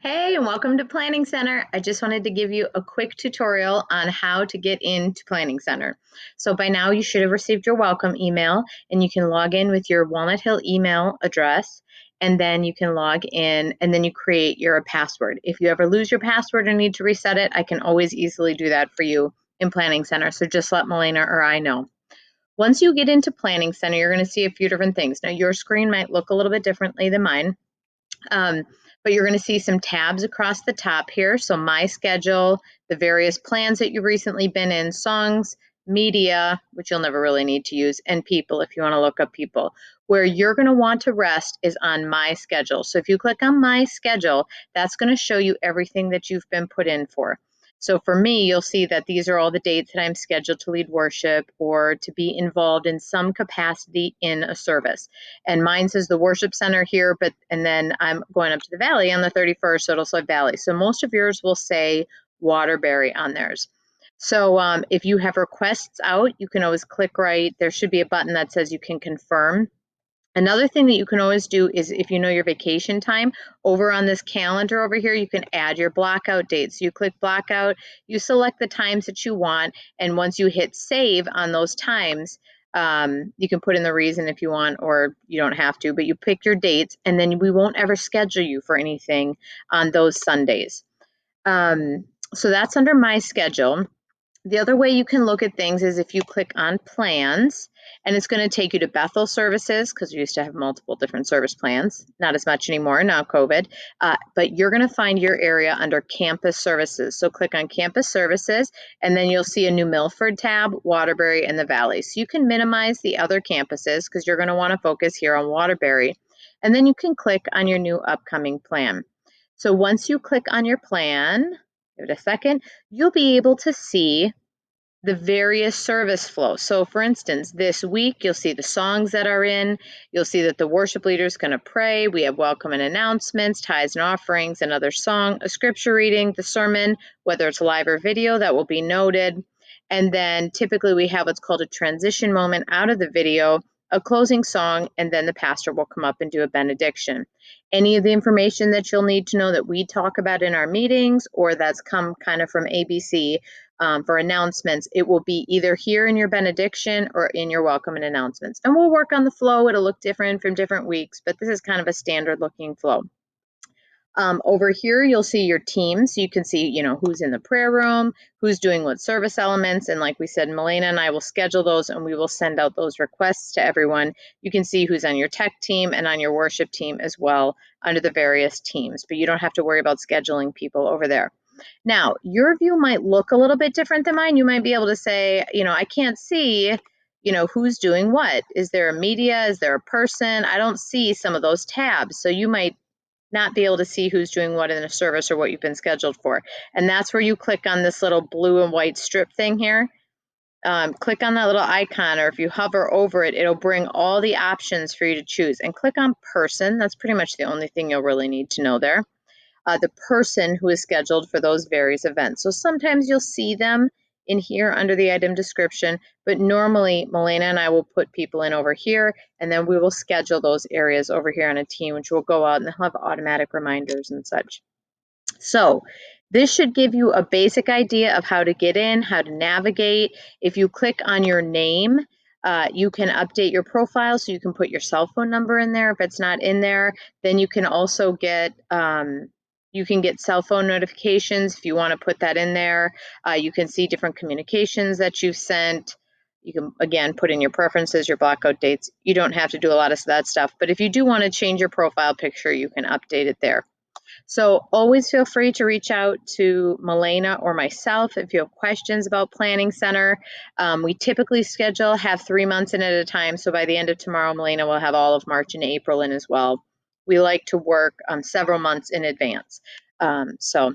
Hey, and welcome to Planning Center. I just wanted to give you a quick tutorial on how to get into Planning Center. So by now you should have received your welcome email, and you can log in with your Walnut Hill email address, and then you can log in and then you create your password. If you ever lose your password or need to reset it, I can always easily do that for you in Planning Center. So just let Melena or I know. Once you get into Planning Center, you're going to see a few different things. Now your screen might look a little bit differently than mine. But you're going to see some tabs across the top here. So my schedule, the various plans that you've recently been in, songs, media, which you'll never really need to use, and people if you want to look up people. Where you're going to want to rest is on my schedule. So if you click on my schedule, that's going to show you everything that you've been put in for. So for me, you'll see that these are all the dates that I'm scheduled to lead worship or to be involved in some capacity in a service. And mine says the worship center here, and then I'm going up to the Valley on the 31st, so it'll say Valley. So most of yours will say Waterbury on theirs. So if you have requests out, you can always click right. There should be a button that says you can confirm. Another thing that you can always do is if you know your vacation time, over on this calendar over here, you can add your blockout dates. You click blockout, you select the times that you want, and once you hit save on those times, you can put in the reason if you want, or you don't have to, but you pick your dates, and then we won't ever schedule you for anything on those Sundays. So that's under my schedule. The other way you can look at things is if you click on plans, and it's going to take you to Bethel services, because we used to have multiple different service plans, not as much anymore, now COVID, but you're going to find your area under campus services. So click on campus services, and then you'll see a New Milford tab, Waterbury, and the Valley. So you can minimize the other campuses because you're going to want to focus here on Waterbury, and then you can click on your new upcoming plan. So once you click on your plan, give it a second, you'll be able to see the various service flows. So for instance, this week, you'll see the songs that are in, you'll see that the worship leader is going to pray, we have welcome and announcements, tithes and offerings, another song, a scripture reading, the sermon, whether it's live or video, that will be noted. And then typically we have what's called a transition moment out of the video, a closing song, and then the pastor will come up and do a benediction. Any of the information that you'll need to know that we talk about in our meetings or that's come kind of from ABC, for announcements, it will be either here in your benediction or in your welcome and announcements. And we'll work on the flow. It'll look different from different weeks, but this is kind of a standard looking flow. Over here, you'll see your teams. You can see, who's in the prayer room, who's doing what service elements. And like we said, Melena and I will schedule those and we will send out those requests to everyone. You can see who's on your tech team and on your worship team as well under the various teams, but you don't have to worry about scheduling people over there. Now, your view might look a little bit different than mine. You might be able to say, I can't see, who's doing what. Is there a media? Is there a person? I don't see some of those tabs. So you might not be able to see who's doing what in a service or what you've been scheduled for. And that's where you click on this little blue and white strip thing here. Click on that little icon, or if you hover over it, it'll bring all the options for you to choose. And click on person. That's pretty much the only thing you'll really need to know there. The person who is scheduled for those various events. So sometimes you'll see them in here under the item description, but normally Melena and I will put people in over here, and then we will schedule those areas over here on a team, which will go out and they'll have automatic reminders and such. So this should give you a basic idea of how to get in, how to navigate. If you click on your name, you can update your profile, so you can put your cell phone number in there. If it's not in there, then you can also get cell phone notifications if you want to put that in there. You can see different communications that you've sent. You can, again, put in your preferences, your blackout dates. You don't have to do a lot of that stuff, but if you do want to change your profile picture, you can update it there. So always feel free to reach out to Melena or myself if you have questions about Planning Center. We typically have 3 months in at a time. So by the end of tomorrow, Melena will have all of March and April in as well. We like to work several months in advance. So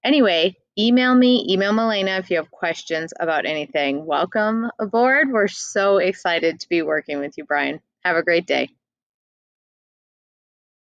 anyway, email me, email Melena if you have questions about anything. Welcome aboard. We're so excited to be working with you, Brian. Have a great day.